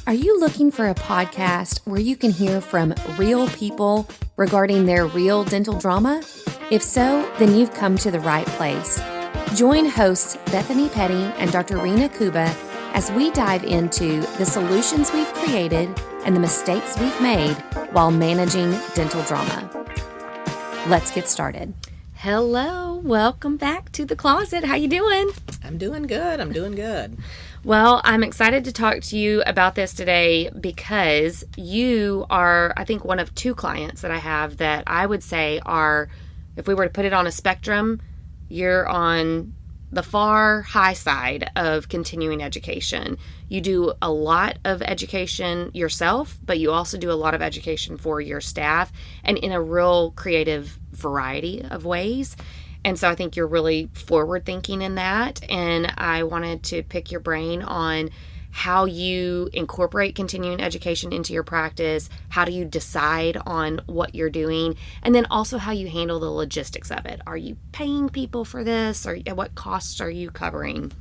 Are you looking for a podcast where you can hear from real people regarding their real dental drama? If so, then you've come to the right place. Join hosts Bethany Petty and Dr. Rena Kuba as we dive into the solutions we've created and the mistakes we've made while managing dental drama. Let's get started. Hello, welcome back to the closet. How you doing? I'm doing good. Well, I'm excited to talk to you about this today because you are, I think, one of two clients that I have that I would say are, if we were to put it on a spectrum, you're on the far high side of continuing education. You do a lot of education yourself, but you also do a lot of education for your staff and in a real creative variety of ways. And so I think you're really forward thinking in that. And I wanted to pick your brain on how you incorporate continuing education into your practice. How do you decide on what you're doing? And then also how you handle the logistics of it. Are you paying people for this? Or what costs are you covering?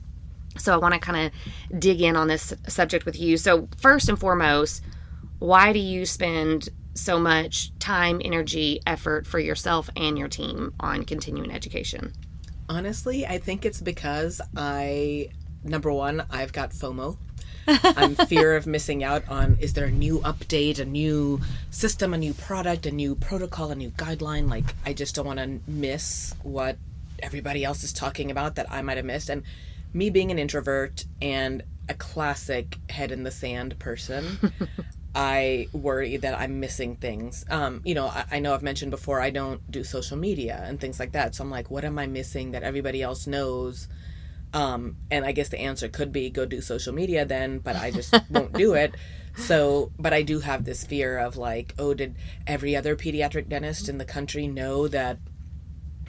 So I want to kind of dig in on this subject with you. So first and foremost, why do you spend so much time, energy, effort for yourself and your team on continuing education? Honestly, I think it's because number one, I've got FOMO. I'm fear of missing out on, is there a new update, a new system, a new product, a new protocol, a new guideline? Like, I just don't want to miss what everybody else is talking about that I might have missed. And me being an introvert and a classic head in the sand person, I worry that I'm missing things. I know I've mentioned before, I don't do social media and things like that. So I'm like, what am I missing that everybody else knows? And I guess the answer could be go do social media then, but I just won't do it. So, but I do have this fear of like, oh, did every other pediatric dentist in the country know that,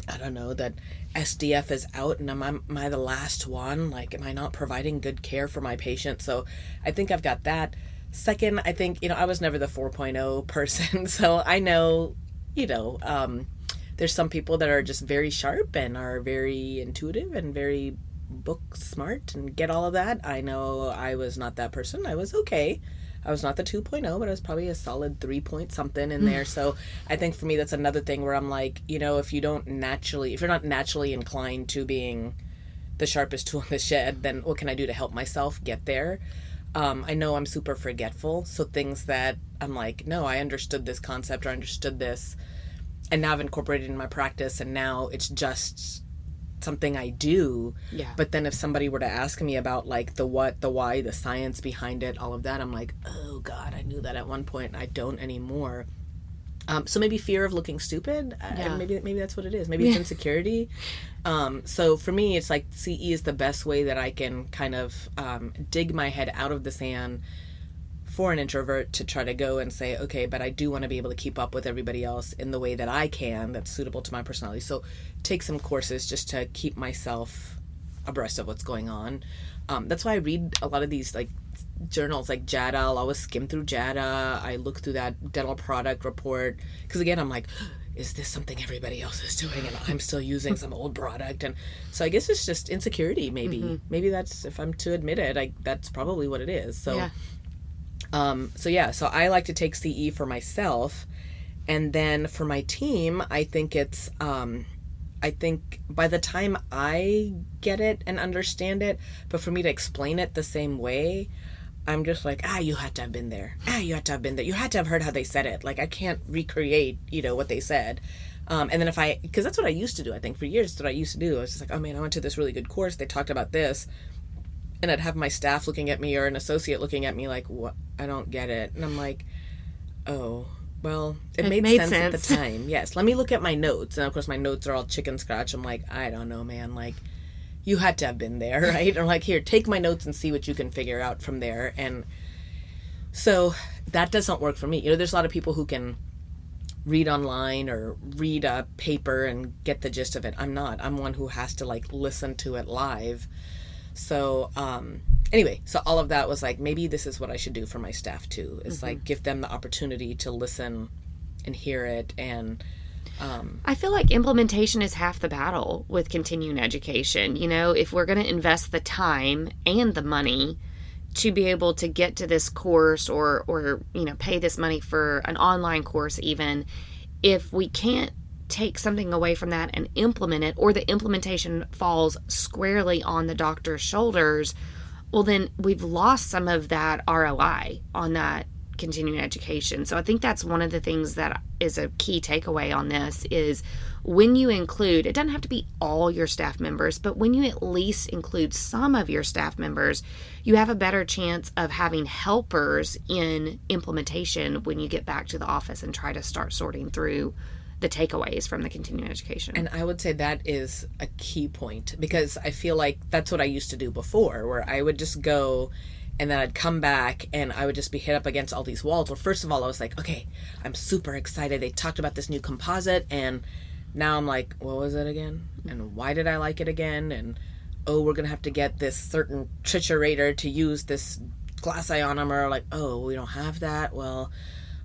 I don't know, that SDF is out and am I the last one? Like, am I not providing good care for my patients? So I think I've got that. Second, I think, I was never the 4.0 person, so I know, there's some people that are just very sharp and are very intuitive and very book smart and get all of that. I know I was not that person. I was okay. I was not the 2.0, but I was probably a solid 3 point something in there. So I think for me, that's another thing where I'm like, if you're not naturally inclined to being the sharpest tool in the shed, then what can I do to help myself get there? I know I'm super forgetful, so things that I'm like, no, I understood this concept or understood this, and now I've incorporated it in my practice, and now it's just something I do. Yeah. But then if somebody were to ask me about like the what, the why, the science behind it, all of that, I'm like, oh God, I knew that at one point, and I don't anymore. So maybe fear of looking stupid. Yeah. Maybe that's what it is. Maybe it's insecurity. So for me, it's like CE is the best way that I can kind of dig my head out of the sand for an introvert to try to go and say, okay, but I do want to be able to keep up with everybody else in the way that I can that's suitable to my personality. So take some courses just to keep myself abreast of what's going on. That's why I read a lot of these like journals like JADA. I'll always skim through JADA. I look through that dental product report because again I'm like, is this something everybody else is doing and I'm still using some old product? And so I guess it's just insecurity. Maybe that's, if I'm to admit it, that's probably what it is. So yeah. So I like to take CE for myself, and then for my team I think it's I think by the time I get it and understand it, but for me to explain it the same way, I'm just like, you had to have been there. You had to have been there. You had to have heard how they said it. Like, I can't recreate, what they said. And then because that's what I used to do, I think, for years, that's what I used to do. I was just like, oh man, I went to this really good course. They talked about this. And I'd have my staff looking at me or an associate looking at me like, what? I don't get it. And I'm like, oh, well, it made sense at the time. Yes. Let me look at my notes. And of course, my notes are all chicken scratch. I'm like, I don't know, man. Like, you had to have been there, right? Or like, here, take my notes and see what you can figure out from there. And so that doesn't work for me. There's a lot of people who can read online or read a paper and get the gist of it. I'm not. I'm one who has to like listen to it live. So anyway, so all of that was like, maybe this is what I should do for my staff too, is like give them the opportunity to listen and hear it. And I feel like implementation is half the battle with continuing education. If we're going to invest the time and the money to be able to get to this course or pay this money for an online course even, if we can't take something away from that and implement it, or the implementation falls squarely on the doctor's shoulders, well, then we've lost some of that ROI on that continuing education. So I think that's one of the things that is a key takeaway on this is when you include, it doesn't have to be all your staff members, but when you at least include some of your staff members, you have a better chance of having helpers in implementation when you get back to the office and try to start sorting through the takeaways from the continuing education. And I would say that is a key point, because I feel like that's what I used to do before, where I would just go and then I'd come back and I would just be hit up against all these walls. Well, first of all, I was like, okay, I'm super excited. They talked about this new composite, and now I'm like, what was it again? And why did I like it again? And, oh, we're going to have to get this certain triturator to use this glass ionomer. Like, oh, we don't have that. Well,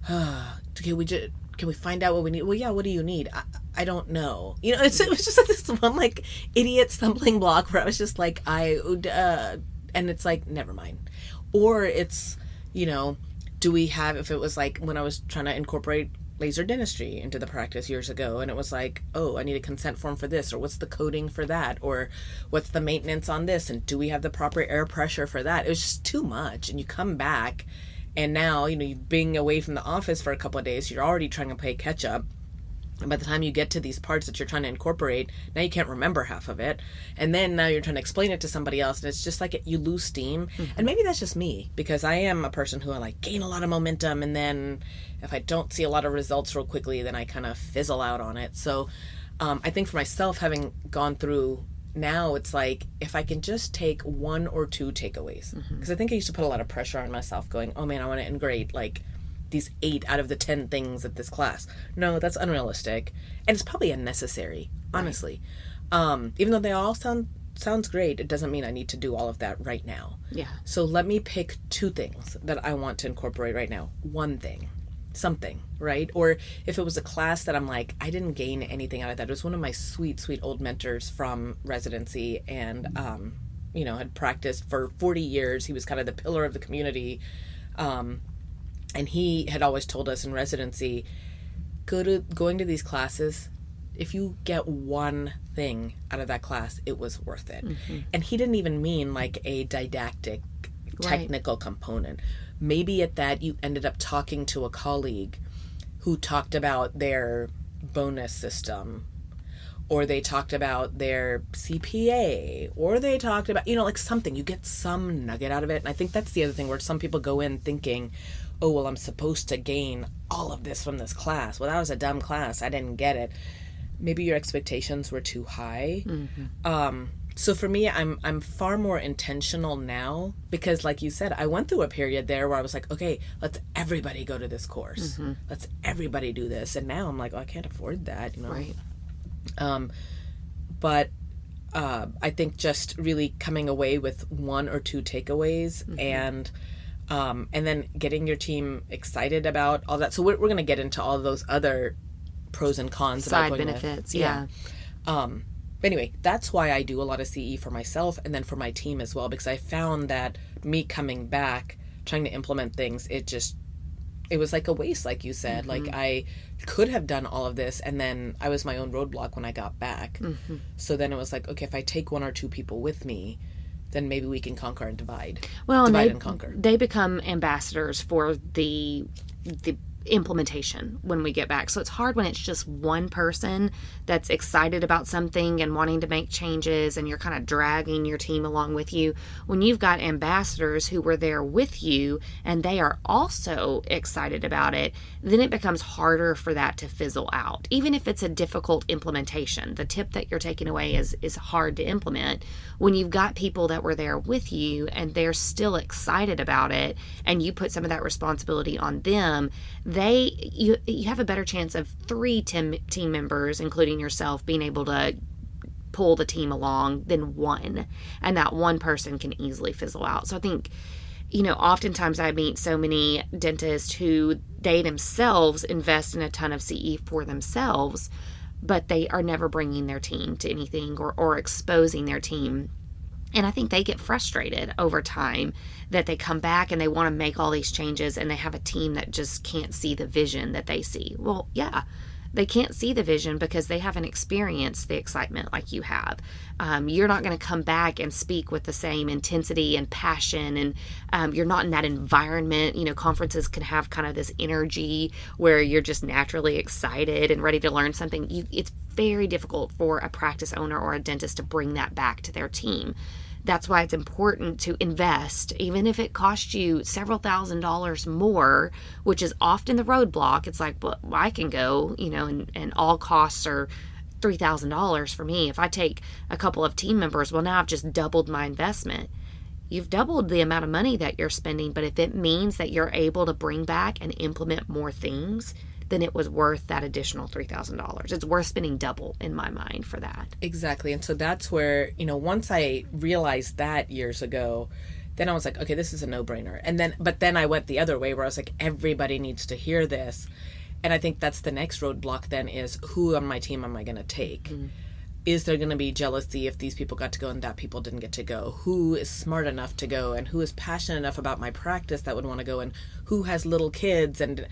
can we find out what we need? Well, yeah, what do you need? I don't know. You know, it was just like this one, like, idiot stumbling block where I was just like, and it's like, never mind. Or it's, do we have, if it was like when I was trying to incorporate laser dentistry into the practice years ago, and it was like, oh, I need a consent form for this, or what's the coding for that, or what's the maintenance on this, and do we have the proper air pressure for that? It was just too much. And you come back, and now, you've been away from the office for a couple of days, you're already trying to play catch up. And by the time you get to these parts that you're trying to incorporate, now you can't remember half of it. And then now you're trying to explain it to somebody else, and it's just like you lose steam. Mm-hmm. And maybe that's just me, because I am a person who I like gain a lot of momentum, and then if I don't see a lot of results real quickly, then I kind of fizzle out on it. So I think for myself, having gone through now, it's like if I can just take one or two takeaways, because I think I used to put a lot of pressure on myself going, oh man, I want to integrate like these 8 out of the 10 things at this class. No, that's unrealistic. And it's probably unnecessary, honestly. Right. Even though they all sounds great, it doesn't mean I need to do all of that right now. Yeah. So let me pick 2 things that I want to incorporate right now. One thing, something, right? Or if it was a class that I'm like, I didn't gain anything out of that. It was one of my sweet, sweet old mentors from residency, and, had practiced for 40 years. He was kind of the pillar of the community. And he had always told us in residency, going to these classes, if you get one thing out of that class, it was worth it. Mm-hmm. And he didn't even mean like a didactic, technical component. Maybe at that you ended up talking to a colleague who talked about their bonus system, or they talked about their CPA, or they talked about, like something. You get some nugget out of it. And I think that's the other thing, where some people go in thinking, oh, well, I'm supposed to gain all of this from this class. Well, that was a dumb class. I didn't get it. Maybe your expectations were too high. Mm-hmm. So for me, I'm far more intentional now, because like you said, I went through a period there where I was like, okay, let's everybody go to this course. Mm-hmm. Let's everybody do this. And now I'm like, oh, I can't afford that, Right. But I think just really coming away with 1 or 2 takeaways, mm-hmm. And then getting your team excited about all that. So we're going to get into all those other pros and cons. Side benefits, yeah. But anyway, that's why I do a lot of CE for myself and then for my team as well, because I found that me coming back, trying to implement things, it was like a waste, like you said. Mm-hmm. Like I could have done all of this, and then I was my own roadblock when I got back. Mm-hmm. So then it was like, okay, if I take 1 or 2 people with me, then maybe we can conquer and divide. Well, divide and conquer. They become ambassadors for the implementation when we get back. So it's hard when it's just one person that's excited about something and wanting to make changes, and you're kind of dragging your team along with you. When you've got ambassadors who were there with you and they are also excited about it, then it becomes harder for that to fizzle out. Even if it's a difficult implementation, the tip that you're taking away is hard to implement. When you've got people that were there with you and they're still excited about it, and you put some of that responsibility on them, you have a better chance of 3 team members, including yourself, being able to pull the team along than 1. And that one person can easily fizzle out. So I think, oftentimes I meet so many dentists who they themselves invest in a ton of CE for themselves, but they are never bringing their team to anything or exposing their team And I think they get frustrated over time that they come back and they want to make all these changes and they have a team that just can't see the vision that they see. Well, yeah, they can't see the vision because they haven't experienced the excitement like you have. You're not going to come back and speak with the same intensity and passion, and you're not in that environment. Conferences can have kind of this energy where you're just naturally excited and ready to learn something. It's very difficult for a practice owner or a dentist to bring that back to their team. That's why it's important to invest, even if it costs you several $1,000s more, which is often the roadblock. It's like, well, I can go, and all costs are $3,000 for me. If I take a couple of team members, well, now I've just doubled my investment. You've doubled the amount of money that you're spending, but if it means that you're able to bring back and implement more things, then it was worth that additional $3,000. It's worth spending double in my mind for that. Exactly. And so that's where, once I realized that years ago, then I was like, okay, this is a no-brainer. But then I went the other way where I was like, everybody needs to hear this. And I think that's the next roadblock then is, who on my team am I going to take? Mm-hmm. Is there going to be jealousy if these people got to go and that people didn't get to go? Who is smart enough to go, and who is passionate enough about my practice that would want to go, and who has little kids? And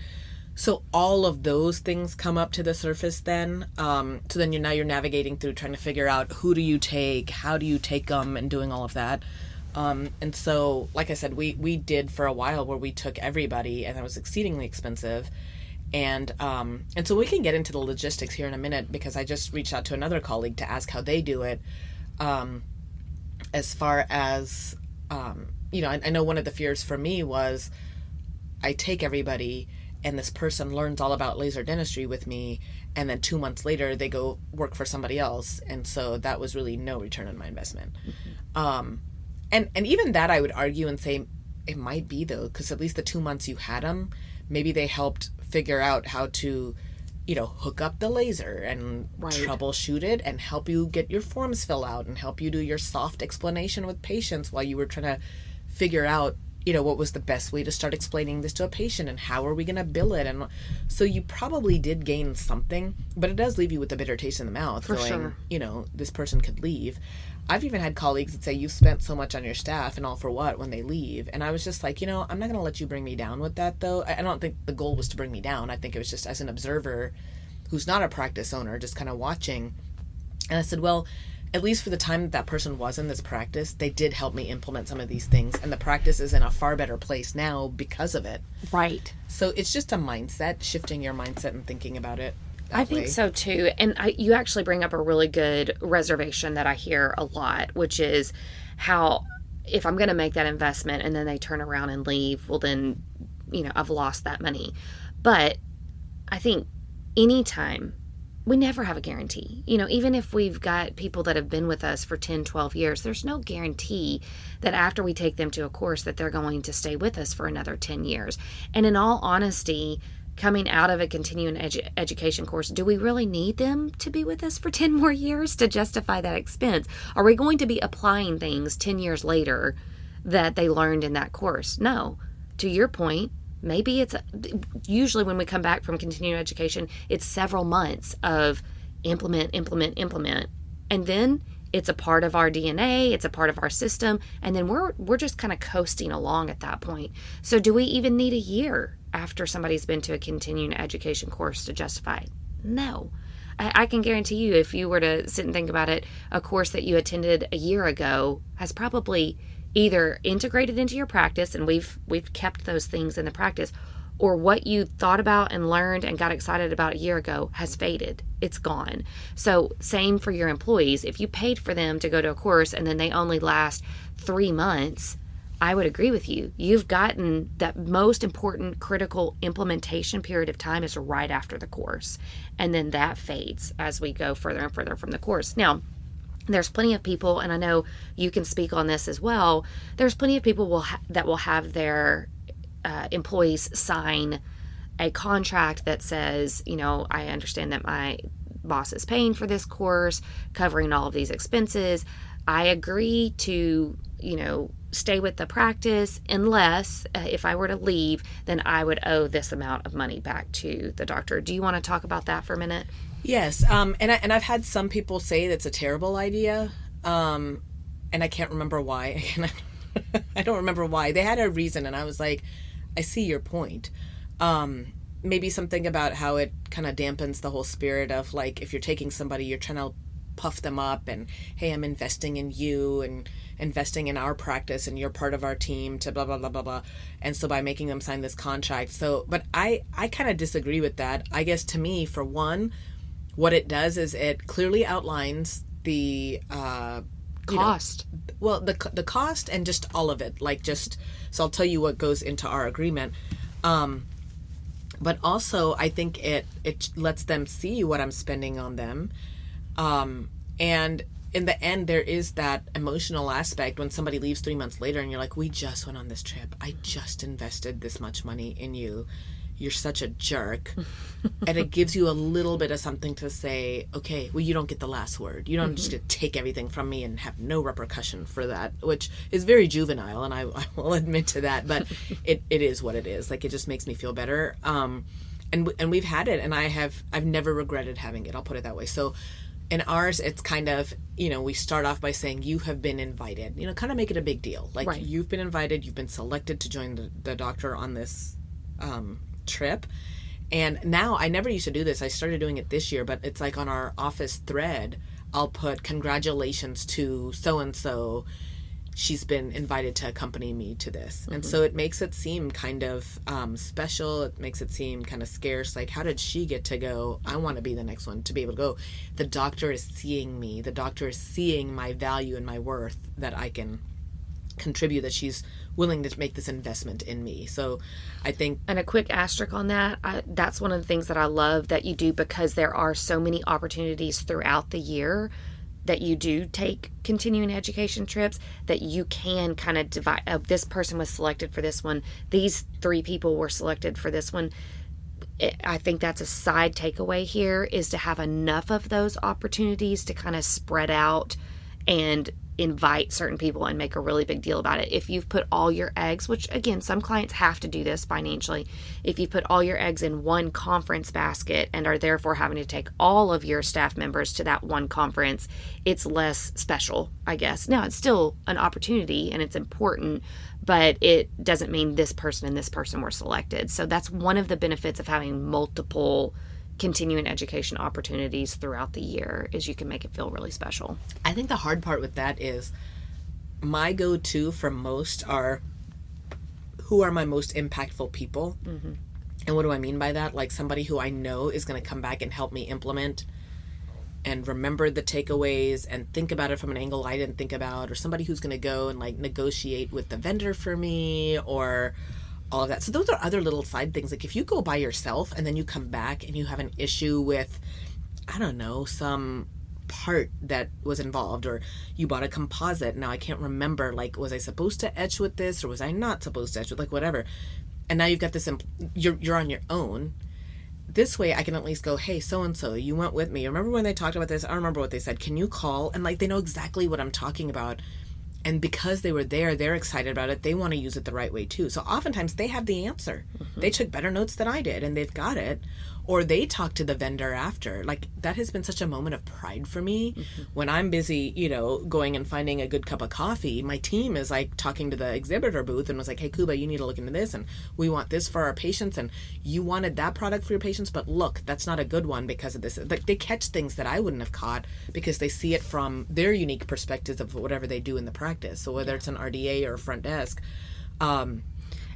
so all of those things come up to the surface then. So then you're navigating through trying to figure out, who do you take, how do you take them, and doing all of that. And so, like I said, we did for a while where we took everybody, and that was exceedingly expensive. And so we can get into the logistics here in a minute, because I just reached out to another colleague to ask how they do it. As far as, I know one of the fears for me was, I take everybody and this person learns all about laser dentistry with me, and then 2 months later they go work for somebody else. And so that was really no return on my investment. Mm-hmm. And even that I would argue and say it might be, though, because at least the 2 months you had them, maybe they helped figure out how to, hook up the laser and troubleshoot it and help you get your forms filled out and help you do your soft explanation with patients while you were trying to figure out, what was the best way to start explaining this to a patient and how are we going to bill it. And so you probably did gain something, but it does leave you with a bitter taste in the mouth. For sure. This person could leave. I've even had colleagues that say, you've spent so much on your staff and all for what when they leave. And I was just like, I'm not going to let you bring me down with that, though. I don't think the goal was to bring me down. I think it was just as an observer who's not a practice owner, just kind of watching. And I said, well, at least for the time that person was in this practice, they did help me implement some of these things. And the practice is in a far better place now because of it. Right. So it's just a mindset, shifting your mindset and thinking about it. I think so too. And you actually bring up a really good reservation that I hear a lot, which is how, if I'm going to make that investment and then they turn around and leave, well then, I've lost that money. But I think anytime, we never have a guarantee. Even if we've got people that have been with us for 10, 12 years, there's no guarantee that after we take them to a course that they're going to stay with us for another 10 years. And in all honesty, coming out of a continuing education course, do we really need them to be with us for 10 more years to justify that expense? Are we going to be applying things 10 years later that they learned in that course? No. To your point, maybe it's usually when we come back from continuing education, it's several months of implement. And then it's a part of our DNA, it's a part of our system, and then we're just kind of coasting along at that point. So do we even need a year after somebody's been to a continuing education course to justify it? No. I can guarantee you, if you were to sit and think about it, a course that you attended a year ago has probably either integrated into your practice, and we've kept those things in the practice, or what you thought about and learned and got excited about a year ago has faded. It's gone. So same for your employees. If you paid for them to go to a course and then they only last 3 months, I would agree with you. You've gotten that most important critical implementation period of time is right after the course. And then that fades as we go further and further from the course. Now, there's plenty of people, and I know you can speak on this as well, there's plenty of people that will have their employees sign a contract that says, I understand that my boss is paying for this course, covering all of these expenses. I agree to, stay with the practice unless if I were to leave, then I would owe this amount of money back to the doctor. Do you want to talk about that for a minute? Yes. And I've had some people say that's a terrible idea. and I can't remember why. I don't remember why. They had a reason, and I was like, I see your point. Maybe something about how it kind of dampens the whole spirit of, like, if you're taking somebody, you're trying to puff them up and, hey, I'm investing in you and investing in our practice and you're part of our team to blah, blah, blah, blah, blah. And so by making them sign this contract. So, but I kind of disagree with that. I guess to me, for one, what it does is it clearly outlines the cost. The cost and just all of it. Like, just, so I'll tell you what goes into our agreement. But also I think it lets them see what I'm spending on them. And in the end, there is that emotional aspect when somebody leaves 3 months later and you're like, we just went on this trip. I just invested this much money in you. You're such a jerk. And it gives you a little bit of something to say, okay, well, you don't get the last word. You don't just get to take everything from me and have no repercussion for that, which is very juvenile. And I will admit to that, but it is what it is. Like, it just makes me feel better. And we've had it, and I've never regretted having it. I'll put it that way. So in ours, it's kind of, we start off by saying you have been invited, kind of make it a big deal. Like, right. You've been invited, you've been selected to join the doctor on this trip. And now, I never used to do this. I started doing it this year, but it's like on our office thread, I'll put congratulations to so-and-so. She's been invited to accompany me to this. Mm-hmm. And so it makes it seem kind of special. It makes it seem kind of scarce. Like, how did she get to go? I want to be the next one to be able to go. The doctor is seeing me. The doctor is seeing my value and my worth, that I can contribute, that she's willing to make this investment in me. So I think... And a quick asterisk on that, that's one of the things that I love that you do, because there are so many opportunities throughout the year that you do take continuing education trips, that you can kind of divide, this person was selected for this one, these 3 people were selected for this one. I think that's a side takeaway here, is to have enough of those opportunities to kind of spread out and invite certain people and make a really big deal about it. If you've put all your eggs, which again, some clients have to do this financially, if you put all your eggs in one conference basket and are therefore having to take all of your staff members to that one conference, it's less special, I guess. Now, it's still an opportunity and it's important, but it doesn't mean this person and this person were selected. So that's one of the benefits of having multiple continuing education opportunities throughout the year, is you can make it feel really special. I think the hard part with that is my go-to for most are, who are my most impactful people? Mm-hmm. And what do I mean by that? Like, somebody who I know is going to come back and help me implement and remember the takeaways and think about it from an angle I didn't think about, or somebody who's going to go and, like, negotiate with the vendor for me, or all of that. So those are other little side things. Like, if you go by yourself and then you come back and you have an issue with, I don't know, some part that was involved, or you bought a composite. Now I can't remember, like, was I supposed to etch with this, or was I not supposed to etch with, like, whatever. And now you've got this, you're on your own. This way I can at least go, hey, so-and-so, you went with me. Remember when they talked about this? I don't remember what they said. Can you call? And, like, they know exactly what I'm talking about. And because they were there, they're excited about it. They want to use it the right way, too. So oftentimes they have the answer. Mm-hmm. They took better notes than I did, and they've got it. Or they talk to the vendor after. Like, that has been such a moment of pride for me. Mm-hmm. When I'm busy, going and finding a good cup of coffee, my team is, like, talking to the exhibitor booth and was like, hey, Kuba, you need to look into this, and we want this for our patients, and you wanted that product for your patients, but look, that's not a good one because of this. Like, they catch things that I wouldn't have caught because they see it from their unique perspectives of whatever they do in the practice. So whether it's an RDA or a front desk,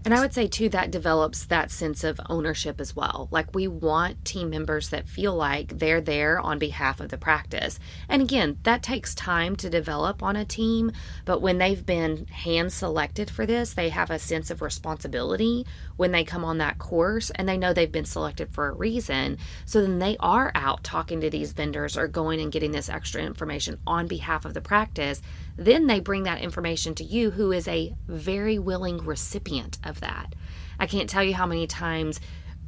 and I would say, too, that develops that sense of ownership as well. Like, we want team members that feel like they're there on behalf of the practice. And again, that takes time to develop on a team. But when they've been hand-selected for this, they have a sense of responsibility when they come on that course. And they know they've been selected for a reason. So then they are out talking to these vendors or going and getting this extra information on behalf of the practice. Then they bring that information to you, who is a very willing recipient of that. I can't tell you how many times,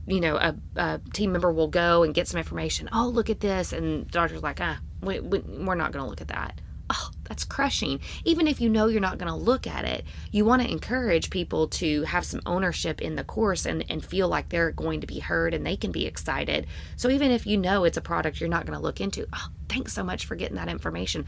a team member will go and get some information. Oh, look at this. And the doctor's like, we're not going to look at that. Oh, that's crushing. Even if you know you're not going to look at it, you want to encourage people to have some ownership in the course and feel like they're going to be heard and they can be excited. So even if you know it's a product you're not going to look into, oh, thanks so much for getting that information.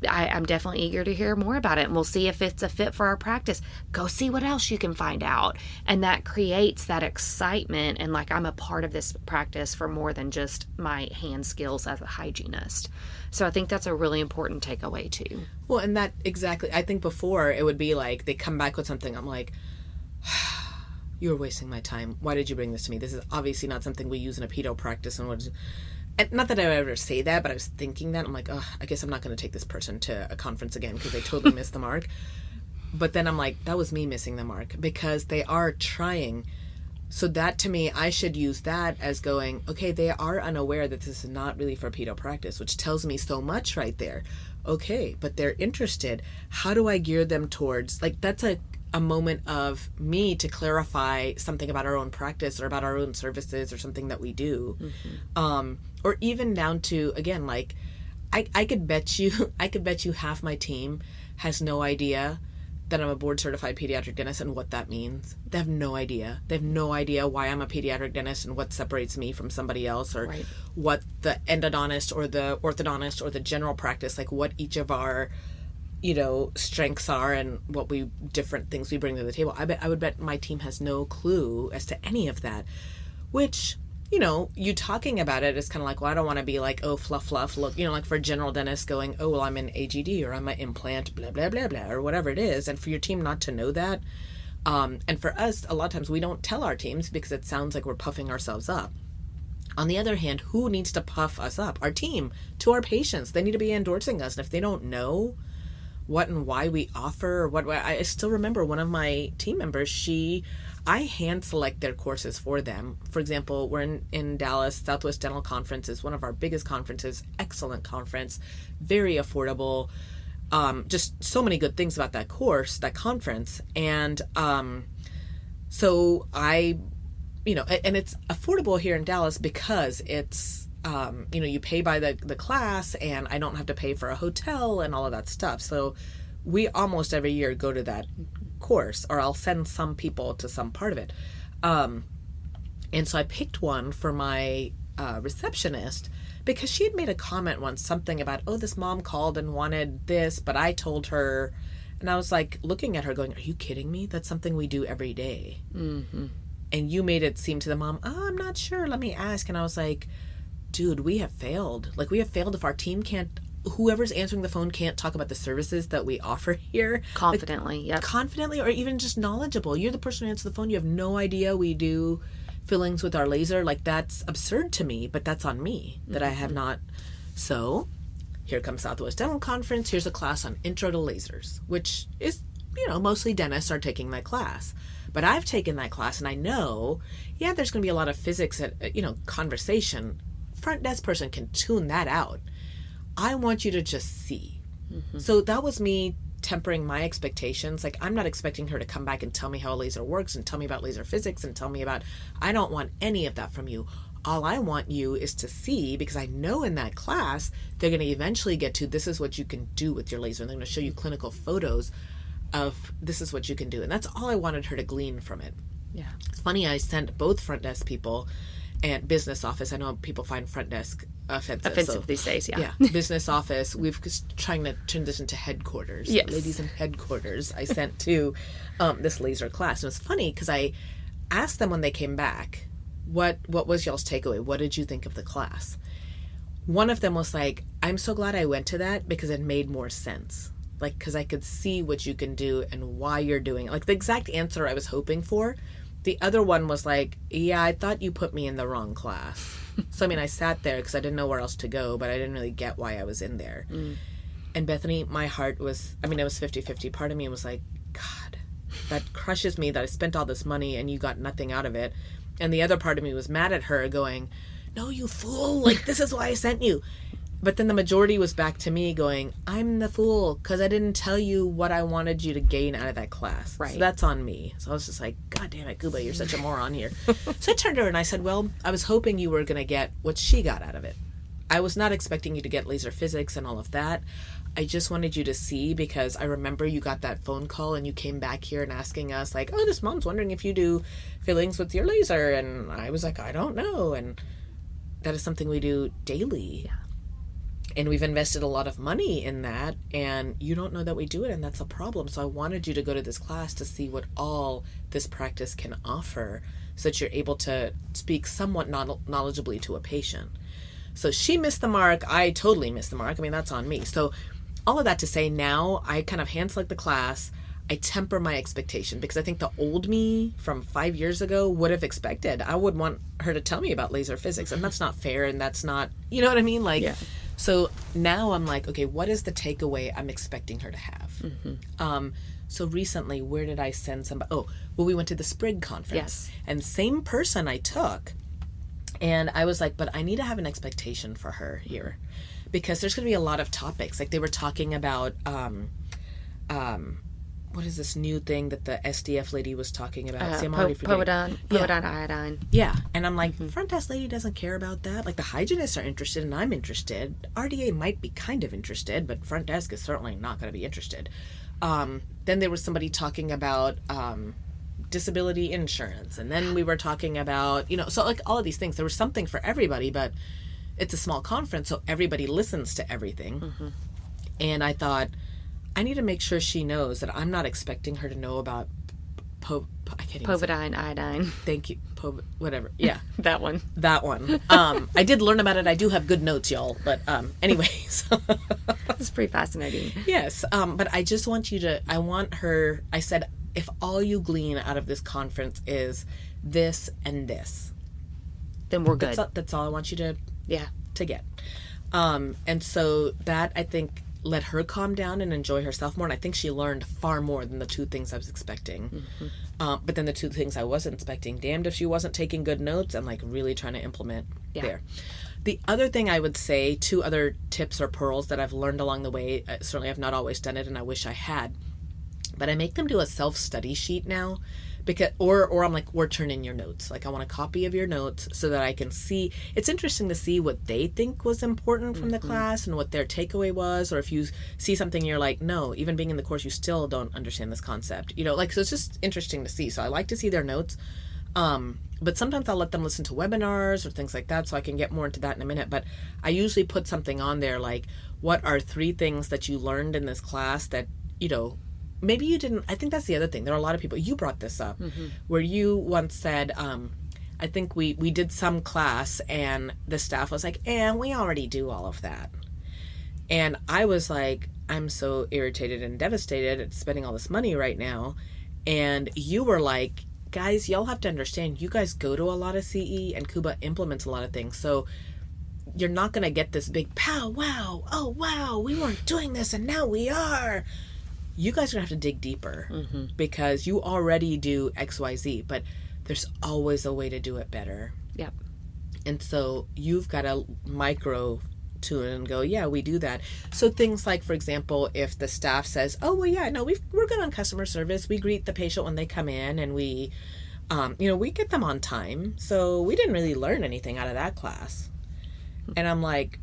I'm definitely eager to hear more about it, and we'll see if it's a fit for our practice. Go see what else you can find out. And that creates that excitement, and like, I'm a part of this practice for more than just my hand skills as a hygienist. So I think that's a really important takeaway too. Well, and that exactly, I think before it would be like, they come back with something, I'm like, you're wasting my time. Why did you bring this to me? This is obviously not something we use in a pedo practice. And not that I would ever say that, but I was thinking that. I'm like, oh, I guess I'm not going to take this person to a conference again because they totally missed the mark. But then I'm like, that was me missing the mark, because they are trying. So that, to me, I should use that as going, okay, they are unaware that this is not really for pedo practice, which tells me so much right there. Okay, but they're interested. How do I gear them towards, like, that's a moment of me to clarify something about our own practice or about our own services or something that we do. Mm-hmm. Or even down to, again, like, I could bet you half my team has no idea that I'm a board certified pediatric dentist and what that means. They have no idea. They have no idea why I'm a pediatric dentist and what separates me from somebody else, or right, what the endodontist or the orthodontist or the general practice, like what each of our, strengths are and what different things we bring to the table. I would bet my team has no clue as to any of that, which, you talking about it is kind of like, well, I don't want to be like, oh, fluff, look, like for a general dentist going, oh, well, I'm an AGD or I'm an implant, blah, blah, blah, blah, or whatever it is. And for your team not to know that. And for us, a lot of times we don't tell our teams because it sounds like we're puffing ourselves up. On the other hand, who needs to puff us up? Our team, to our patients. They need to be endorsing us. And if they don't know what and why we offer, or I still remember one of my team members, I hand select their courses for them. For example, we're in Dallas. Southwest Dental Conference is one of our biggest conferences. Excellent conference, very affordable. Just so many good things about that conference. And so I, and it's affordable here in Dallas because it's, you pay by the class, and I don't have to pay for a hotel and all of that stuff. So we almost every year go to that course, or I'll send some people to some part of it. And so I picked one for my receptionist because she had made a comment once, something about, oh, this mom called and wanted this, but I told her, and I was like looking at her going, are you kidding me? That's something we do every day. Mm-hmm. And you made it seem to the mom, oh, I'm not sure, let me ask. And I was like, dude, we have failed. Like, we have failed if our team whoever's answering the phone can't talk about the services that we offer here. Confidently, like, yep. Confidently, or even just knowledgeable. You're the person who answers the phone. You have no idea we do fillings with our laser. Like, that's absurd to me, but that's on me that I have not. So here comes Southwest Dental Conference. Here's a class on intro to lasers, which is, mostly dentists are taking that class. But I've taken that class, and I know, there's going to be a lot of physics at, conversation. Front desk person can tune that out. I want you to just see. Mm-hmm. So that was me tempering my expectations. Like, I'm not expecting her to come back and tell me how a laser works and tell me about laser physics and tell me about, I don't want any of that from you. All I want you is to see, because I know in that class, they're going to eventually get to, this is what you can do with your laser. And they're going to show you clinical photos of, this is what you can do. And that's all I wanted her to glean from it. Yeah. It's funny, I sent both front desk people and business office. I know people find front desk offensive these days, yeah. Yeah, business office. We've trying to transition to headquarters. Yes. Ladies in headquarters. I sent to this laser class. And it was funny because I asked them when they came back, what was y'all's takeaway? What did you think of the class? One of them was like, I'm so glad I went to that because it made more sense. Like, because I could see what you can do and why you're doing it. Like, the exact answer I was hoping for. The other one was like, yeah, I thought you put me in the wrong class. So, I sat there because I didn't know where else to go, but I didn't really get why I was in there. Mm. And Bethany, my heart was, it was 50-50. Part of me was like, God, that crushes me that I spent all this money and you got nothing out of it. And the other part of me was mad at her going, no, you fool. Like, this is why I sent you. But then the majority was back to me going, I'm the fool because I didn't tell you what I wanted you to gain out of that class. Right. So that's on me. So I was just like, God damn it, Kuba, you're such a moron here. So I turned to her and I said, well, I was hoping you were going to get what she got out of it. I was not expecting you to get laser physics and all of that. I just wanted you to see, because I remember you got that phone call and you came back here and asking us like, oh, this mom's wondering if you do fillings with your laser. And I was like, I don't know. And that is something we do daily. Yeah. And we've invested a lot of money in that, and you don't know that we do it, and that's a problem. So I wanted you to go to this class to see what all this practice can offer so that you're able to speak somewhat knowledgeably to a patient. So she missed the mark. I totally missed the mark. I mean, that's on me. So all of that to say, now I kind of hand select the class. I temper my expectation, because I think the old me from 5 years ago would have expected. I would want her to tell me about laser physics, and that's not fair, and that's not, you know what I mean? Like, Yeah. So now I'm like, okay, what is the takeaway I'm expecting her to have? So recently, where did I send somebody? Oh, well, we went to the Sprig conference. Yes. And same person I took. And I was like, but I need to have an expectation for her here, because there's going to be a lot of topics. Like, they were talking about, what is this new thing that the SDF lady was talking about? See, I'm already forgetting. Povidone iodine. Yeah. And I'm like, front desk lady doesn't care about that. Like, the hygienists are interested and I'm interested. RDA might be kind of interested, but front desk is certainly not going to be interested. Then there was somebody talking about disability insurance. And then we were talking about, so like all of these things. There was something for everybody, but it's a small conference, so everybody listens to everything. And I thought, I need to make sure she knows that I'm not expecting her to know about Povidone iodine. Thank you. Whatever. Yeah. That one. I did learn about it. I do have good notes, y'all. But anyways. It's pretty fascinating. Yes. But I just want I said, if all you glean out of this conference is this and this, then we're good. That's all I want you to get. And so that, I think, let her calm down and enjoy herself more. And I think she learned far more than the two things I was expecting. But then the two things I wasn't expecting, damned if she wasn't taking good notes and like really trying to implement there. The other thing I would say, two other tips or pearls that I've learned along the way, certainly I've not always done it and I wish I had, but I make them do a self-study sheet now. Because or I'm like, or turn in your notes. Like, I want a copy of your notes so that I can see. It's interesting to see what they think was important from the class and what their takeaway was. Or if you see something you're like, no, even being in the course, you still don't understand this concept. So it's just interesting to see. So I like to see their notes. But sometimes I'll let them listen to webinars or things like that, so I can get more into that in a minute. But I usually put something on there like, what are 3 things that you learned in this class that, maybe you didn't. I think that's the other thing. There are a lot of people, you brought this up, where you once said, I think we did some class and the staff was like, and we already do all of that. And I was like, I'm so irritated and devastated at spending all this money right now. And you were like, guys, y'all have to understand, you guys go to a lot of CE and Kuba implements a lot of things. So you're not going to get this big pow, wow, oh, wow, we weren't doing this and now we are. You guys are going to have to dig deeper because you already do XYZ, but there's always a way to do it better. Yep. And so you've got to micro tune and go, yeah, we do that. So things like, for example, if the staff says, oh, well, yeah, no, we're good on customer service. We greet the patient when they come in and we get them on time. So we didn't really learn anything out of that class. And I'm like,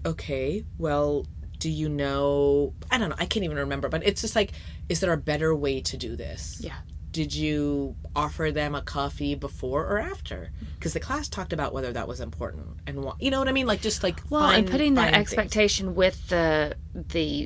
okay, well, do you know, I don't know, I can't even remember, but it's just like, is there a better way to do this? Yeah. Did you offer them a coffee before or after? Because the class talked about whether that was important and you know what I mean? Like, just like, and putting that expectation with the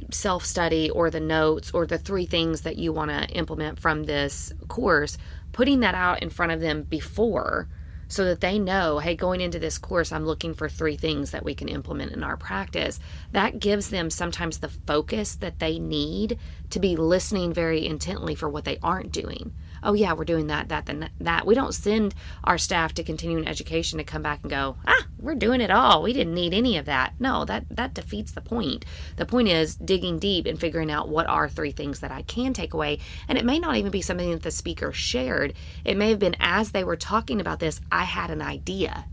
self-study or the notes or the 3 things that you want to implement from this course, putting that out in front of them before, so that they know, hey, going into this course, I'm looking for 3 things that we can implement in our practice. That gives them sometimes the focus that they need to be listening very intently for what they aren't doing. Oh, yeah, we're doing that. We don't send our staff to continuing education to come back and go, we're doing it all. We didn't need any of that. No, that defeats the point. The point is digging deep and figuring out what are 3 things that I can take away. And it may not even be something that the speaker shared. It may have been as they were talking about this, I had an idea.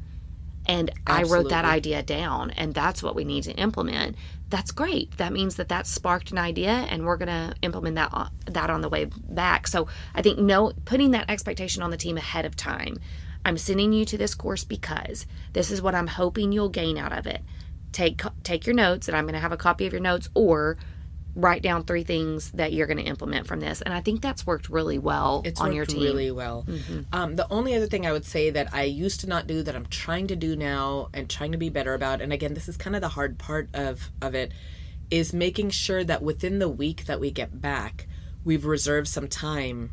And Absolutely. I wrote that idea down, and that's what we need to implement. That's great. That means that sparked an idea, and we're going to implement that on the way back. So I think putting that expectation on the team ahead of time. I'm sending you to this course because this is what I'm hoping you'll gain out of it. Take your notes, and I'm going to have a copy of your notes, or write down 3 things that you're going to implement from this. And I think that's worked really well on your team. Really well. The only other thing I would say that I used to not do that I'm trying to do now and trying to be better about, and again, this is kind of the hard part of it, is making sure that within the week that we get back, we've reserved some time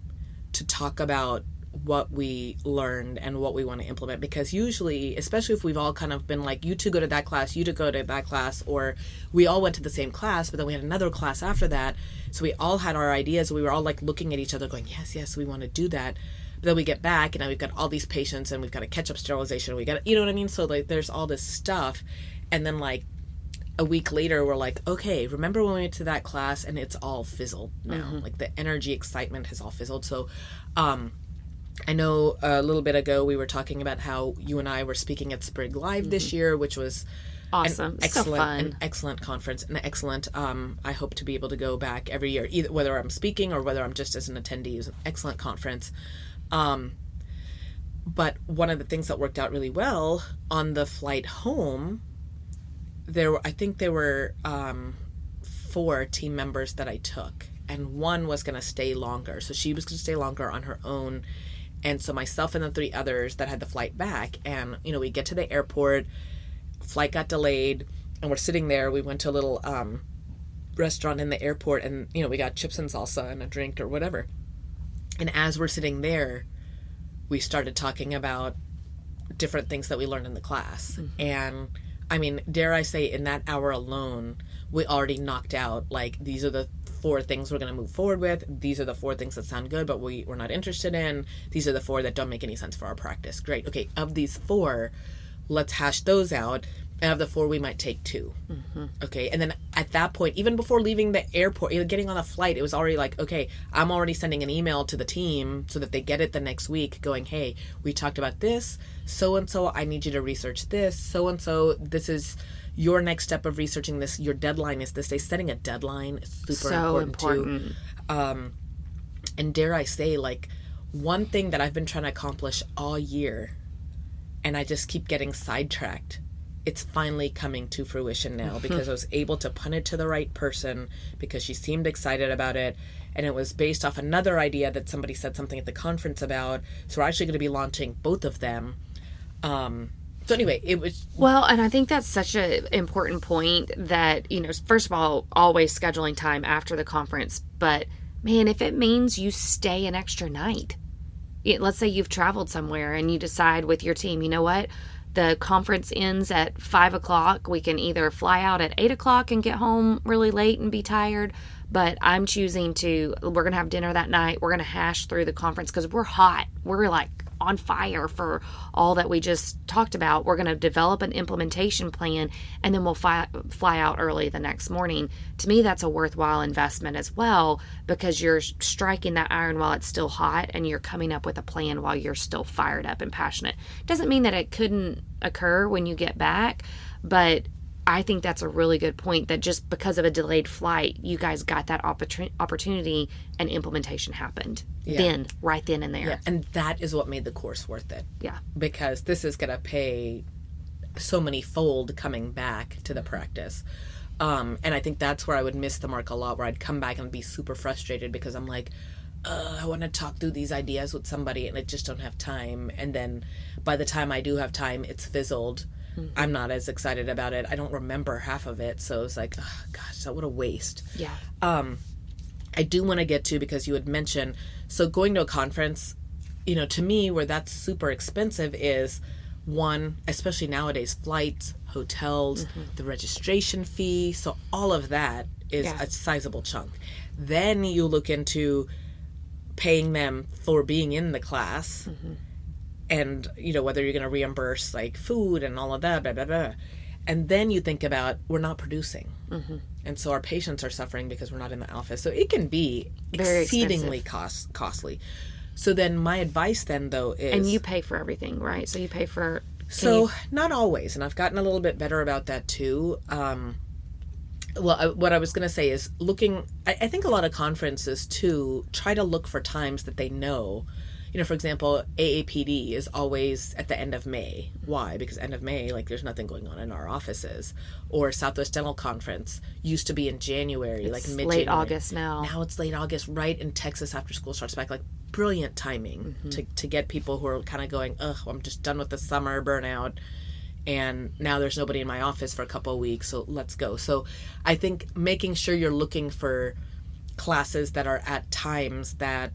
to talk about what we learned and what we want to implement. Because usually, especially if we've all kind of been like, you two go to that class, you two go to that class, or we all went to the same class, but then we had another class after that. So we all had our ideas. We were all like looking at each other going, yes, we want to do that. But then we get back and now we've got all these patients and we've got a catch-up sterilization. We got, you know what I mean? So like there's all this stuff. And then like a week later, we're like, okay, remember when we went to that class? And it's all fizzled now. Like the energy, excitement has all fizzled. So, I know a little bit ago we were talking about how you and I were speaking at Sprig Live this year, which was awesome. An excellent conference, an excellent, I hope to be able to go back every year, either whether I'm speaking or whether I'm just as an attendee. It was an excellent conference. But one of the things that worked out really well on the flight home, I think there were 4 team members that I took, and one was going to stay longer. So she was going to stay longer on her own. And so myself and the 3 others that had the flight back, and, you know, we get to the airport, flight got delayed, and we're sitting there. We went to a little restaurant in the airport, and, you know, we got chips and salsa and a drink or whatever. And as we're sitting there, we started talking about different things that we learned in the class. And, I mean, dare I say, in that hour alone, we already knocked out, like, these are the 4 things we're going to move forward with. These are the 4 things that sound good, but we're not interested in. These are the 4 that don't make any sense for our practice. Great. Okay, of these 4, let's hash those out. And of the 4, we might take 2. Okay, and then at that point, even before leaving the airport, getting on a flight, it was already like, okay, I'm already sending an email to the team so that they get it the next week going, hey, we talked about this. So-and-so, I need you to research this. So-and-so, this is your next step of researching this. Your deadline is this day. Setting a deadline is super important too. And dare I say, like, one thing that I've been trying to accomplish all year, and I just keep getting sidetracked, it's finally coming to fruition now because I was able to punt it to the right person because she seemed excited about it. And it was based off another idea that somebody said something at the conference about. So we're actually going to be launching both of them. So anyway, it was... Well, and I think that's such an important point that, you know, first of all, always scheduling time after the conference. But, man, if it means you stay an extra night, let's say you've traveled somewhere and you decide with your team, you know what, the conference ends at 5 o'clock. We can either fly out at 8 o'clock and get home really late and be tired. But I'm choosing we're going to have dinner that night. We're going to hash through the conference because we're hot. We're like on fire for all that we just talked about. We're going to develop an implementation plan and then we'll fly out early the next morning. To me, that's a worthwhile investment as well because you're striking that iron while it's still hot and you're coming up with a plan while you're still fired up and passionate. Doesn't mean that it couldn't occur when you get back, but I think that's a really good point that just because of a delayed flight, you guys got that opportunity and implementation happened right then and there. Yeah, and that is what made the course worth it. Yeah. Because this is going to pay so many fold coming back to the practice. And I think that's where I would miss the mark a lot, where I'd come back and be super frustrated because I'm like, I want to talk through these ideas with somebody and I just don't have time. And then by the time I do have time, it's fizzled. I'm not as excited about it. I don't remember half of it. So it's like, oh, gosh, what a waste. Yeah. I do want to get to, because you had mentioned, so going to a conference, you know, to me, where that's super expensive is, one, especially nowadays, flights, hotels, the registration fee. So all of that is a sizable chunk. Then you look into paying them for being in the class. And, you know, whether you're going to reimburse, like, food and all of that, blah, blah, blah. And then you think about, we're not producing. And so our patients are suffering because we're not in the office. So it can be very exceedingly costly. So then my advice then, though, is... And you pay for everything, right? So you pay for... Not always. And I've gotten a little bit better about that, too. What I was going to say is looking... I think a lot of conferences, too, try to look for times that they know... for example, AAPD is always at the end of May. Why? Because end of May, like, there's nothing going on in our offices. Or Southwest Dental Conference used to be in January, It's like mid-January. late August now. Now it's late August, right in Texas after school starts back. Like, brilliant timing to get people who are kind of going, ugh, I'm just done with the summer burnout. And now there's nobody in my office for a couple of weeks, so let's go. So I think making sure you're looking for classes that are at times that,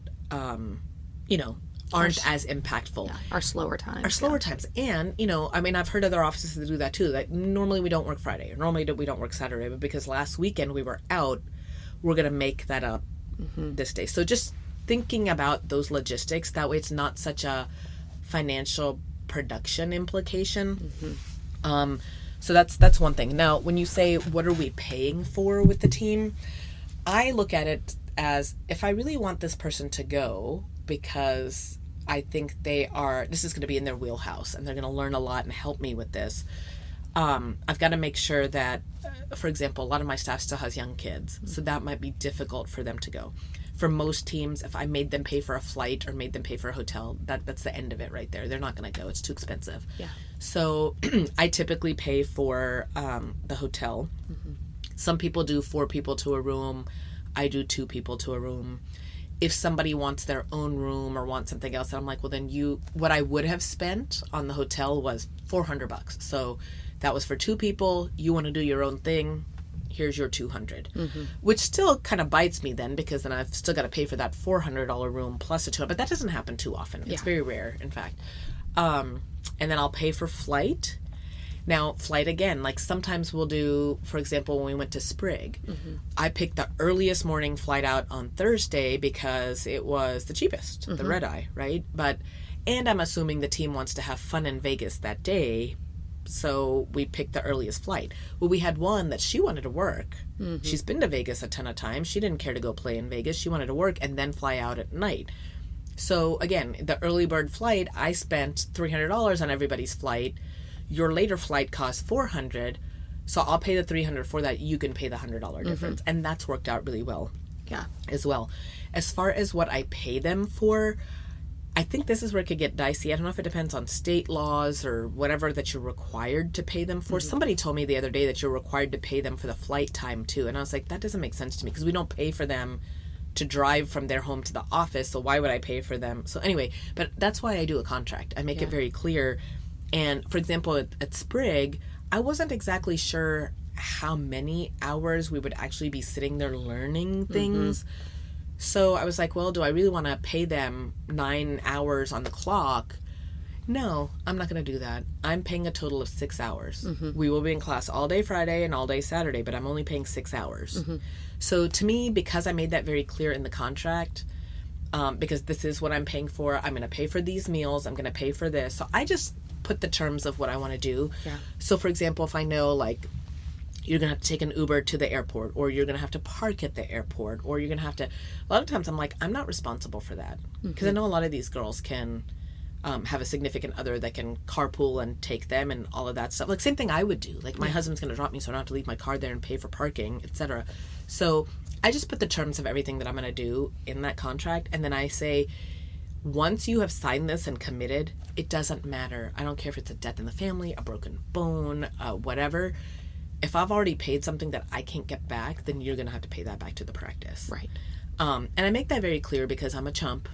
aren't as impactful. Yeah, our slower times. Times. And, I've heard other offices that do that too. Like, normally we don't work Friday, or normally we don't work Saturday, but because last weekend we were out, we're going to make that up this day. So just thinking about those logistics, that way it's not such a financial production implication. So that's one thing. Now, when you say, what are we paying for with the team? I look at it as, if I really want this person to go because I think this is going to be in their wheelhouse and they're going to learn a lot and help me with this, I've got to make sure that, for example, a lot of my staff still has young kids, so that might be difficult for them to go. For most teams, if I made them pay for a flight or made them pay for a hotel, that's the end of it right there. They're not going to go. It's too expensive. Yeah. So I typically pay for the hotel. Some people do 4 people to a room. I do 2 people to a room. If somebody wants their own room or wants something else, I'm like, well, then what I would have spent on the hotel was $400. So that was for 2 people. You want to do your own thing. Here's your $200, which still kind of bites me then, because then I've still got to pay for that $400 room plus a $200. But that doesn't happen too often. It's very rare, in fact. And then I'll pay for flight. Now, flight again, like sometimes we'll do, for example, when we went to Sprig, I picked the earliest morning flight out on Thursday because it was the cheapest, the red eye, right? And I'm assuming the team wants to have fun in Vegas that day, so we picked the earliest flight. Well, we had one that she wanted to work. She's been to Vegas a ton of times. She didn't care to go play in Vegas. She wanted to work and then fly out at night. So again, the early bird flight, I spent $300 on everybody's flight. Your later flight costs $400, so I'll pay the $300 for that. You can pay the $100 difference, and that's worked out really well. Yeah, as well. As far as what I pay them for, I think this is where it could get dicey. I don't know if it depends on state laws or whatever that you're required to pay them for. Somebody told me the other day that you're required to pay them for the flight time too, and I was like, that doesn't make sense to me because we don't pay for them to drive from their home to the office, so why would I pay for them? So anyway, but that's why I do a contract. I make it very clear. And for example, at Sprig, I wasn't exactly sure how many hours we would actually be sitting there learning things. So I was like, well, do I really want to pay them 9 hours on the clock? No, I'm not going to do that. I'm paying a total of 6 hours. We will be in class all day Friday and all day Saturday, but I'm only paying 6 hours. So to me, because I made that very clear in the contract, because this is what I'm paying for, I'm going to pay for these meals, I'm going to pay for this. So I just put the terms of what I want to do. So for example, if I know like you're going to have to take an Uber to the airport, or you're going to have to park at the airport, or you're going to have to, a lot of times I'm like, I'm not responsible for that. Because I know a lot of these girls can have a significant other that can carpool and take them and all of that stuff. Like same thing I would do. Like my husband's going to drop me so I don't have to leave my car there and pay for parking, etc. So I just put the terms of everything that I'm going to do in that contract. And then I say, once you have signed this and committed, it doesn't matter. I don't care if it's a death in the family, a broken bone, whatever. If I've already paid something that I can't get back, then you're going to have to pay that back to the practice. Right. And I make that very clear because I'm a chump.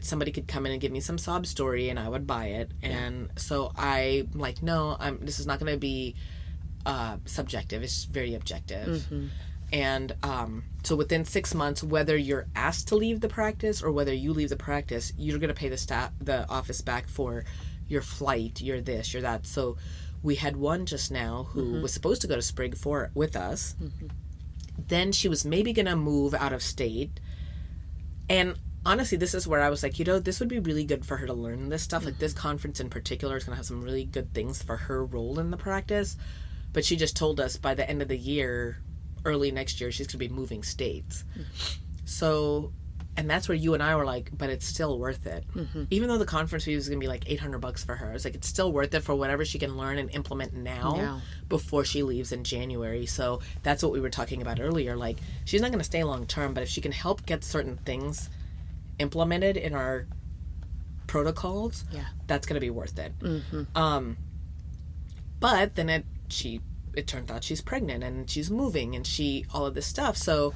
Somebody could come in and give me some sob story and I would buy it. And so I'm like, no, this is not going to be subjective. It's very objective. And so within 6 months, whether you're asked to leave the practice or whether you leave the practice, you're going to pay the office back for your flight, your this, your that. So we had one just now who was supposed to go to Sprig with us. Then she was maybe going to move out of state. And honestly, this is where I was like, this would be really good for her to learn this stuff. Like this conference in particular is going to have some really good things for her role in the practice. But she just told us by the end of the year, early next year, she's going to be moving states. So, and that's where you and I were like, but it's still worth it. Even though the conference fee was going to be like $800 for her, I was like, it's still worth it for whatever she can learn and implement now before she leaves in January. So that's what we were talking about earlier. Like, she's not going to stay long term, but if she can help get certain things implemented in our protocols, that's going to be worth it. But then it turned out she's pregnant and she's moving and all of this stuff. So,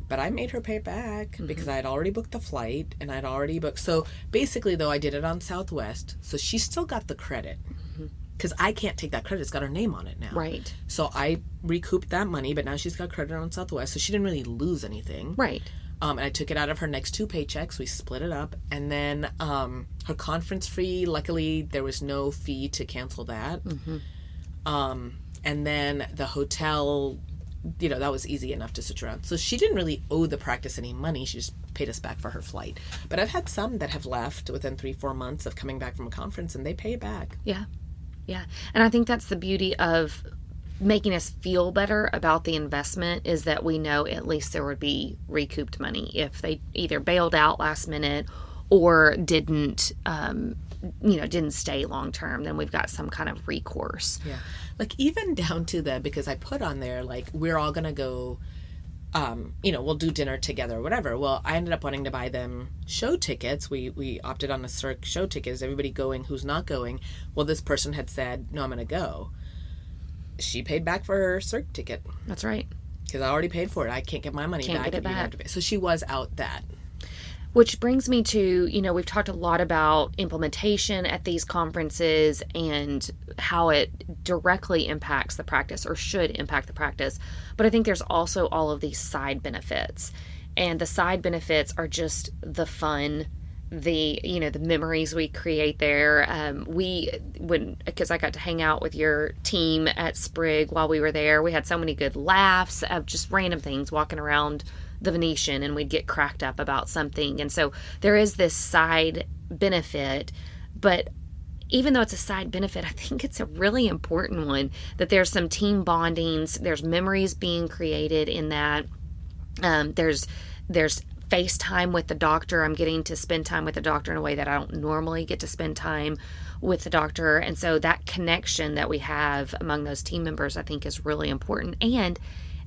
but I made her pay it back because I had already booked the flight and I'd already booked. So basically, though, I did it on Southwest. So she still got the credit because I can't take that credit. It's got her name on it now. Right. So I recouped that money, but now she's got credit on Southwest. So she didn't really lose anything. Right. And I took it out of her next 2 paychecks. We split it up. And then her conference fee, luckily, there was no fee to cancel that. And then the hotel, that was easy enough to switch around. So she didn't really owe the practice any money. She just paid us back for her flight. But I've had some that have left within 3-4 months of coming back from a conference, and they pay it back. Yeah. Yeah. And I think that's the beauty of making us feel better about the investment, is that we know at least there would be recouped money if they either bailed out last minute or didn't stay long term. Then we've got some kind of recourse. Yeah. Like even down to because I put on there, we're all going to go, we'll do dinner together or whatever. Well, I ended up wanting to buy them show tickets. We opted on a Cirque show ticket. Is everybody going who's not going? Well, this person had said, no, I'm going to go. She paid back for her Cirque ticket. That's right. Because I already paid for it. I can't get my money back. Can't get it back. So she was out that. Which brings me to, we've talked a lot about implementation at these conferences and how it directly impacts the practice or should impact the practice. But I think there's also all of these side benefits. And the side benefits are just the fun, the memories we create there. Because I got to hang out with your team at Sprig while we were there. We had so many good laughs of just random things, walking around the Venetian, and we'd get cracked up about something. And so there is this side benefit, but even though it's a side benefit, I think it's a really important one, that there's some team bondings, there's memories being created in that. There's FaceTime with the doctor. I'm getting to spend time with the doctor in a way that I don't normally get to spend time with the doctor. And so that connection that we have among those team members, I think, is really important. And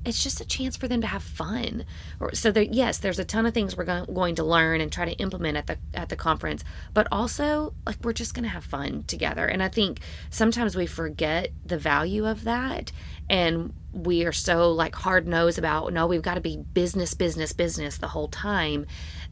it's just a chance for them to have fun. So yes, there's a ton of things we're going to learn and try to implement at the conference, but also we're just going to have fun together. And I think sometimes we forget the value of that, and we are so hard-nosed about, no, we've got to be business the whole time,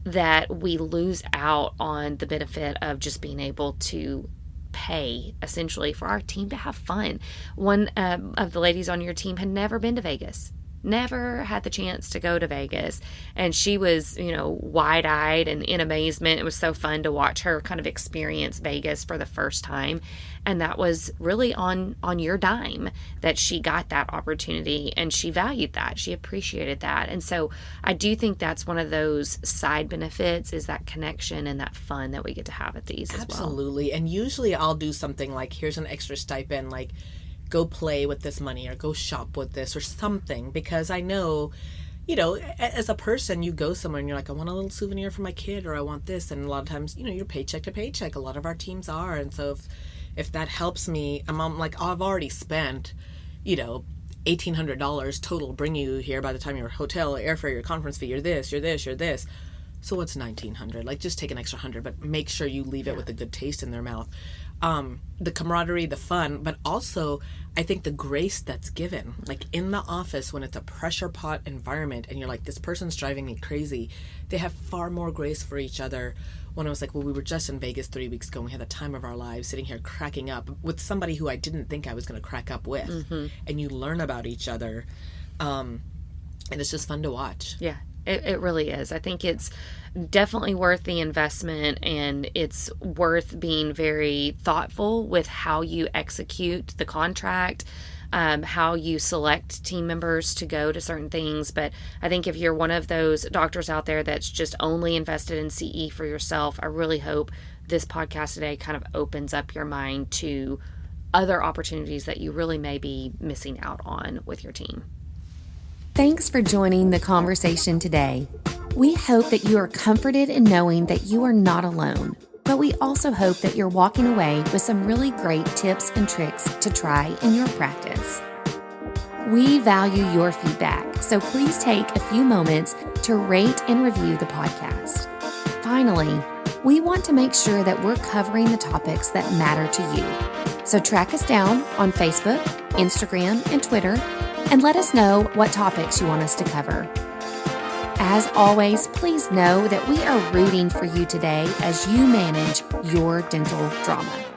that we lose out on the benefit of just being able to pay essentially for our team to have fun. One of the ladies on your team had never been to Vegas. Never had the chance to go to Vegas. And she was, wide-eyed and in amazement. It was so fun to watch her kind of experience Vegas for the first time. And that was really on your dime that she got that opportunity, and she valued that. She appreciated that. And so I do think that's one of those side benefits, is that connection and that fun that we get to have at these as well. Absolutely. And usually I'll do something here's an extra stipend, go play with this money or go shop with this or something, because I know, as a person, you go somewhere and you're I want a little souvenir for my kid, or I want this. And a lot of times, you're paycheck to paycheck. A lot of our teams are. And so if that helps me, I'm I've already spent, $1,800 total bring you here by the time your hotel, airfare, your conference fee, you're this. So what's $1,900? Just take an extra $100, but make sure you leave it with a good taste in their mouth. The camaraderie, the fun, but also I think the grace that's given, in the office when it's a pressure pot environment and you're this person's driving me crazy, they have far more grace for each other. When I was we were just in Vegas 3 weeks ago and we had the time of our lives sitting here cracking up with somebody who I didn't think I was going to crack up with. And you learn about each other. And it's just fun to watch. Yeah. It really is. I think it's definitely worth the investment, and it's worth being very thoughtful with how you execute the contract, how you select team members to go to certain things. But I think if you're one of those doctors out there that's just only invested in CE for yourself, I really hope this podcast today kind of opens up your mind to other opportunities that you really may be missing out on with your team. Thanks for joining the conversation today. We hope that you are comforted in knowing that you are not alone, but we also hope that you're walking away with some really great tips and tricks to try in your practice. We value your feedback, so please take a few moments to rate and review the podcast. Finally, We want to make sure that we're covering the topics that matter to you. So track us down on Facebook, Instagram, and Twitter, and let us know what topics you want us to cover. As always, please know that we are rooting for you today as you manage your dental drama.